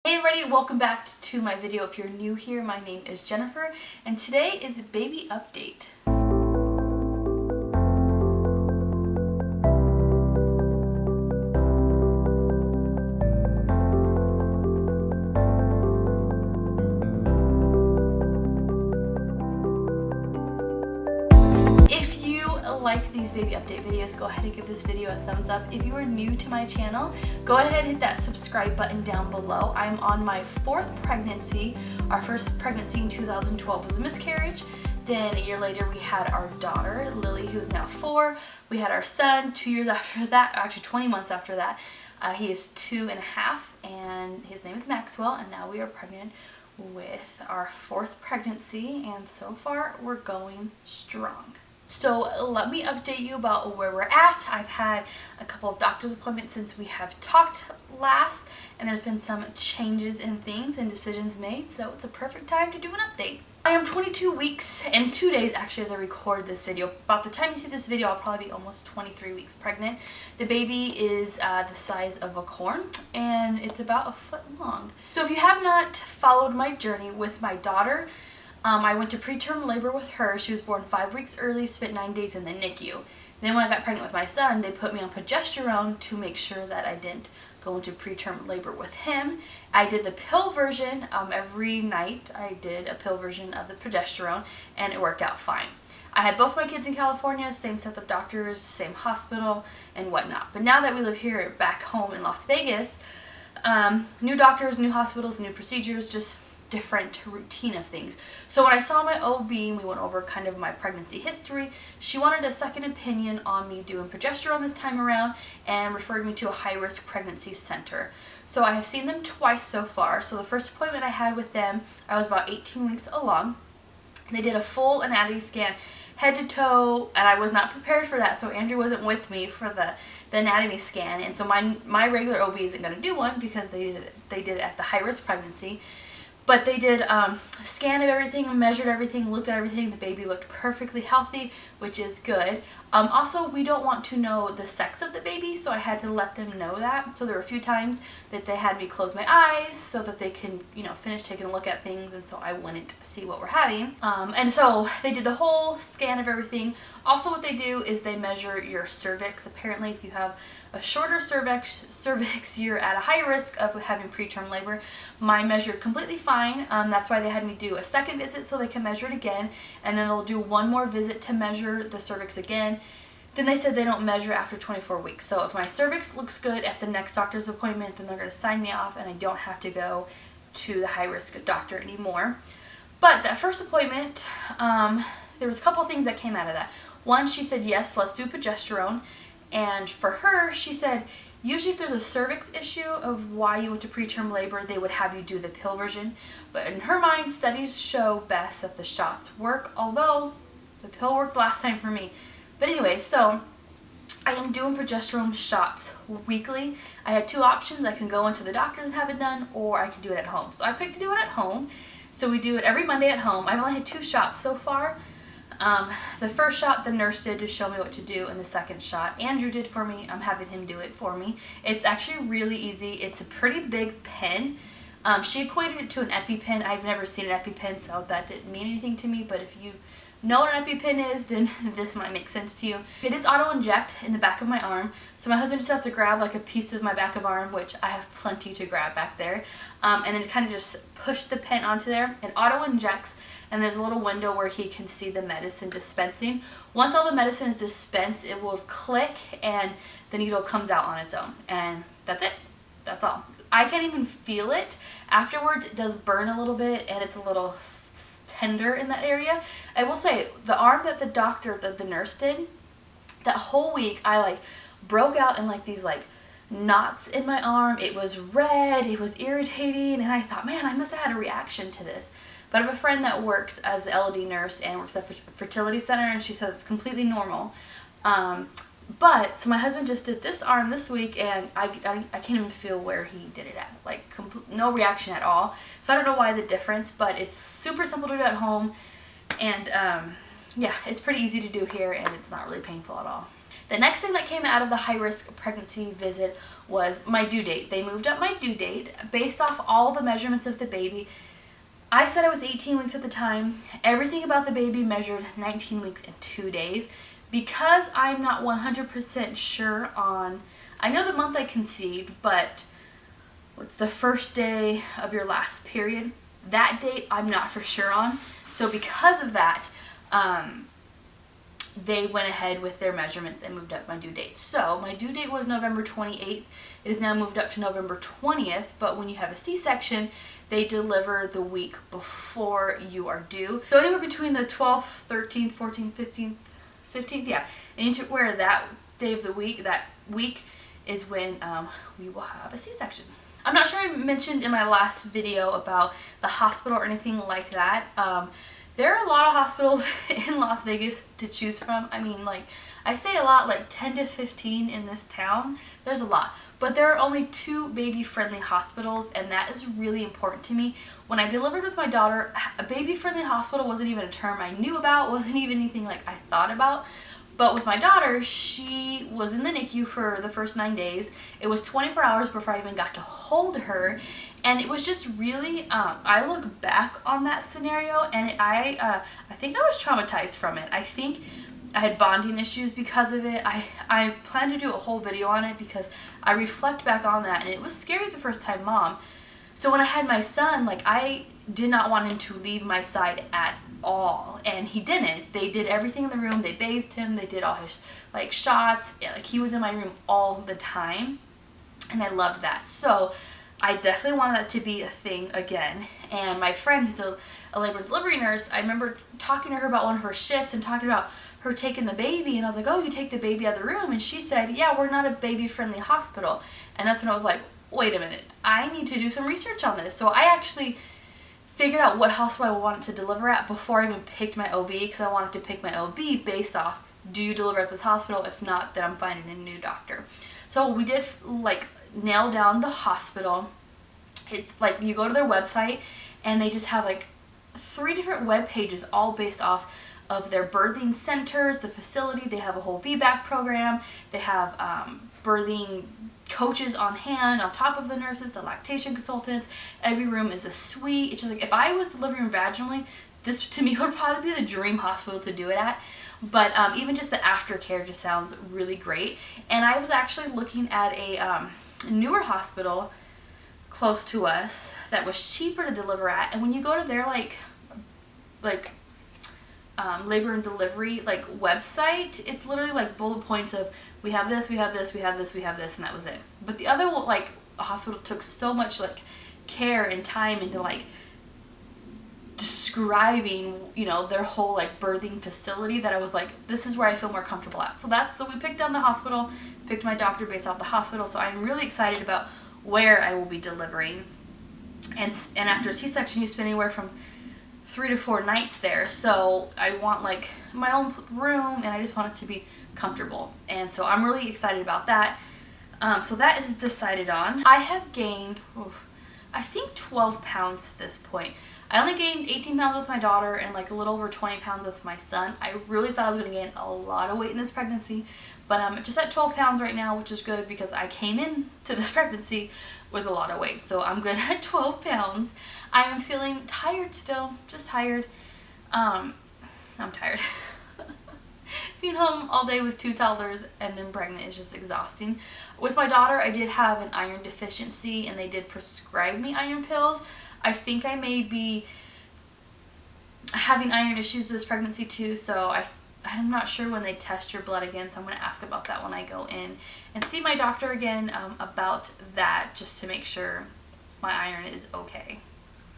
Hey everybody, welcome back to my video. If you're new here, my name is Jennifer and today is a baby update. If you like these baby update videos, go ahead and give this video a thumbs up. If you are new to my channel, go ahead and hit that subscribe button down below. I'm on my 4th pregnancy. Our first pregnancy in 2012 was a miscarriage. Then a year later we had our daughter, Lily, who's now 4. We had our son 2 years after that, actually 20 months after that. He is 2.5 and his name is Maxwell, and now we are pregnant with our 4th pregnancy, and so far we're going strong. So let me update you about where we're at. I've had a couple of doctor's appointments since we have talked last, and there's been some changes in things and decisions made, so it's a perfect time to do an update. I am 22 weeks and 2 days actually as I record this video. About the time you see this video, I'll probably be almost 23 weeks pregnant. The baby is the size of a corn and it's about a foot long. So if you have not followed my journey with my daughter, I went to preterm labor with her. She was born 5 weeks early, spent 9 days in the NICU. Then when I got pregnant with my son, they put me on progesterone to make sure that I didn't go into preterm labor with him. I did the pill version. Every night I did a pill version of the progesterone and it worked out fine. I had both my kids in California, same sets of doctors, same hospital and whatnot. But now that we live here back home in Las Vegas, new doctors, new hospitals, new procedures, just different routine of things. So when I saw my OB and we went over kind of my pregnancy history, she wanted a second opinion on me doing progesterone this time around and referred me to a high-risk pregnancy center. So I have seen them twice so far. So the first appointment I had with them, I was about 18 weeks along. They did a full anatomy scan, head to toe, and I was not prepared for that, so Andrew wasn't with me for the anatomy scan, and so my regular OB isn't going to do one because they did it at the high-risk pregnancy. But they did a scan of everything, measured everything, looked at everything. The baby looked perfectly healthy, which is good. Also, we don't want to know the sex of the baby, so I had to let them know that. So there were a few times that they had me close my eyes so that they can, finish taking a look at things, and so I wouldn't see what we're having. And so they did the whole scan of everything. Also, what they do is they measure your cervix. Apparently, if you have a shorter cervix, you're at a high risk of having preterm labor. Mine measured completely fine. That's why they had me do a second visit so they can measure it again, and then they'll do one more visit to measure the cervix again. Then they said they don't measure after 24 weeks. So if my cervix looks good at the next doctor's appointment, then they're going to sign me off and I don't have to go to the high-risk doctor anymore. But that first appointment, there was a couple things that came out of that. One, she said, yes, let's do progesterone. And for her, she said, usually if there's a cervix issue of why you went to preterm labor, they would have you do the pill version. But in her mind, studies show best that the shots work, although the pill worked last time for me. But anyway, so I am doing progesterone shots weekly. I had 2 options. I can go into the doctors and have it done, or I can do it at home. So I picked to do it at home. So we do it every Monday at home. I've only had 2 shots so far. The first shot the nurse did to show me what to do, and the second shot Andrew did for me. I'm having him do it for me. It's actually really easy. It's a pretty big pin. She equated it to an EpiPen. I've never seen an EpiPen, so that didn't mean anything to me, but if you know what an EpiPen is, then this might make sense to you. It is auto-inject in the back of my arm, so my husband just has to grab like a piece of my back of arm, which I have plenty to grab back there, and then kind of just push the pen onto there. It auto-injects, and there's a little window where he can see the medicine dispensing. Once all the medicine is dispensed, it will click and the needle comes out on its own, and that's it. That's all. I can't even feel it. Afterwards, it does burn a little bit, and it's a little tender in that area. I will say, the arm that the nurse did, that whole week, I broke out in these knots in my arm. It was red, it was irritating, and I thought, man, I must have had a reaction to this. But I have a friend that works as an LD nurse and works at a fertility center, and she says it's completely normal. So my husband just did this arm this week, and I can't even feel where he did it at. No reaction at all. So I don't know why the difference, but it's super simple to do at home, and yeah, it's pretty easy to do here, and it's not really painful at all. The next thing that came out of the high-risk pregnancy visit was my due date. They moved up my due date based off all the measurements of the baby. I said I was 18 weeks at the time. Everything about the baby measured 19 weeks and 2 days. Because I'm not 100% sure on, I know the month I conceived, but what's the first day of your last period? That date I'm not for sure on. So because of that, they went ahead with their measurements and moved up my due date. So my due date was November 28th. It is now moved up to November 20th, but when you have a C-section, they deliver the week before you are due. So anywhere between the 12th, 13th, 14th, 15th, yeah, anywhere that day of the week, that week is when we will have a C-section. I'm not sure I mentioned in my last video about the hospital or anything like that. There are a lot of hospitals in Las Vegas to choose from. I mean, like, I say a lot, like 10 to 15 in this town. There's a lot. But there are only 2 baby-friendly hospitals, and that is really important to me. When I delivered with my daughter, a baby-friendly hospital wasn't even a term I knew about, wasn't even anything like I thought about. But with my daughter, she was in the NICU for the first 9 days. It was 24 hours before I even got to hold her. And it was just really, I look back on that scenario and I think I was traumatized from it. I think I had bonding issues because of it. I plan to do a whole video on it because I reflect back on that, and it was scary as a first-time mom. So when I had my son, like, I did not want him to leave my side at all, and he didn't. They did everything in the room. They bathed him. They did all his, like, shots. Yeah, like, he was in my room all the time, and I loved that. So I definitely wanted that to be a thing again. And my friend, who's a labor and delivery nurse, I remember talking to her about one of her shifts and talking about her taking the baby, and I was like, oh, you take the baby out of the room? And she said, yeah, we're not a baby-friendly hospital. And that's when I was like, wait a minute, I need to do some research on this. So I actually figured out what hospital I wanted to deliver at before I even picked my OB, because I wanted to pick my OB based off, do you deliver at this hospital? If not, then I'm finding a new doctor. So we did, like, nail down the hospital. It's like, you go to their website and they just have like 3 different web pages all based off of their birthing centers, the facility. They have a whole VBAC program. They have birthing coaches on hand on top of the nurses, the lactation consultants. Every room is a suite. It's just like, if I was delivering vaginally, this to me would probably be the dream hospital to do it at. But even just the aftercare just sounds really great. And I was actually looking at a newer hospital close to us that was cheaper to deliver at. And when you go to their like labor and delivery like website, it's literally like bullet points of, we have this, we have this, we have this, we have this, and that was it. But the other like hospital took so much like care and time into like describing, you know, their whole like birthing facility, that I was like, this is where I feel more comfortable at. So we picked on the hospital, picked my doctor based off the hospital. So I'm really excited about where I will be delivering. And after a C-section, you spend anywhere from 3 to 4 nights there. So I want like my own room, and I just want it to be comfortable. And so I'm really excited about that. So that is decided on. I have gained, I think 12 pounds to this point. I only gained 18 pounds with my daughter and like a little over 20 pounds with my son. I really thought I was going to gain a lot of weight in this pregnancy, but I'm just at 12 pounds right now, which is good because I came in to this pregnancy with a lot of weight. So I'm good at 12 pounds. I am feeling tired still, just tired. I'm tired. Being home all day with 2 toddlers and then pregnant is just exhausting. With my daughter, I did have an iron deficiency, and they did prescribe me iron pills. I think I may be having iron issues this pregnancy too, so I'm not sure when they test your blood again, so I'm going to ask about that when I go in and see my doctor again about that, just to make sure my iron is okay.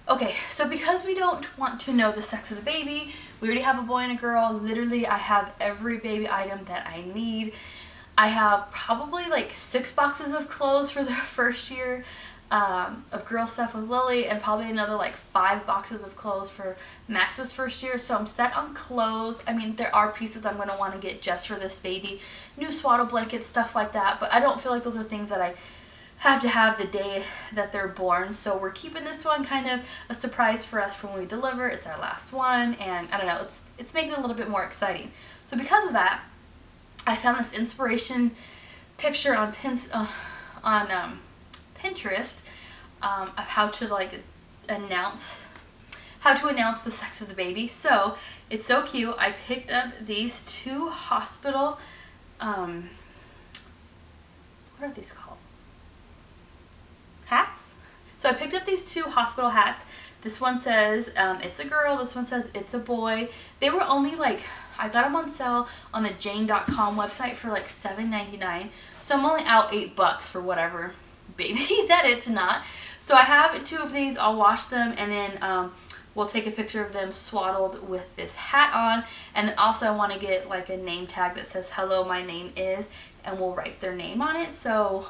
Okay, so because we don't want to know the sex of the baby, we already have a boy and a girl. Literally, I have every baby item that I need. I have probably like 6 boxes of clothes for the first year of girl stuff with Lily, and probably another like 5 boxes of clothes for Max's first year. So I'm set on clothes. I mean, there are pieces I'm going to want to get just for this baby. New swaddle blankets, stuff like that. But I don't feel like those are things that I have to have the day that they're born. So we're keeping this one kind of a surprise for us for when we deliver. It's our last one, and I don't know, it's making it a little bit more exciting. So because of that, I found this inspiration picture on Pinterest of how to announce the sex of the baby. So it's so cute. I picked up these 2 hospital what are these called? Hats? So I picked up these 2 hospital hats. This one says it's a girl, this one says it's a boy. They were only I got them on sale on the Jane.com website for $7.99. So I'm only out $8 for whatever baby that it's not. So I have 2 of these. I'll wash them, and then we'll take a picture of them swaddled with this hat on. And then also I want to get a name tag that says hello, my name is, and we'll write their name on it. So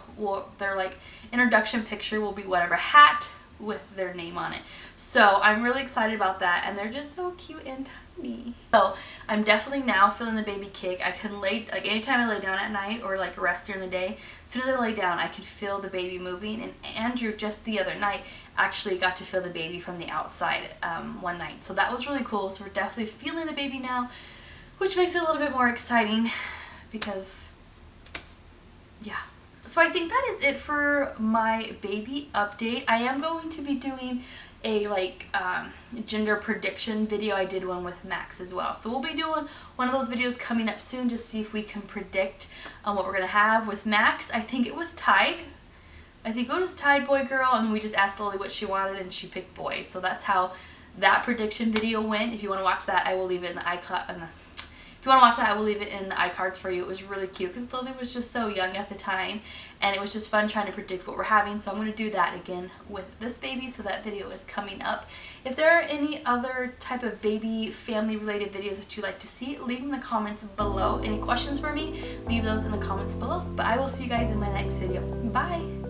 their introduction picture will be whatever hat with their name on it. So I'm really excited about that, and they're just so cute and tiny. So I'm definitely now feeling the baby kick. I can anytime I lay down at night or rest during the day, as soon as I lay down I can feel the baby moving. And Andrew just the other night actually got to feel the baby from the outside one night, so that was really cool. So we're definitely feeling the baby now, which makes it a little bit more exciting because yeah. So I think that is it for my baby update. I am going to be doing a gender prediction video. I did one with Max as well, so we'll be doing one of those videos coming up soon to see if we can predict what we're gonna have. With Max, I think it was tied. Boy girl, and we just asked Lily what she wanted and she picked boy. So that's how that prediction video went. If you want to watch that, I will leave it in the If you want to watch that, I will leave it in the iCards for you. It was really cute because Lily was just so young at the time, and it was just fun trying to predict what we're having. So I'm going to do that again with this baby, so that video is coming up. If there are any other type of baby family related videos that you'd like to see, leave them in the comments below. Any questions for me, leave those in the comments below. But I will see you guys in my next video. Bye!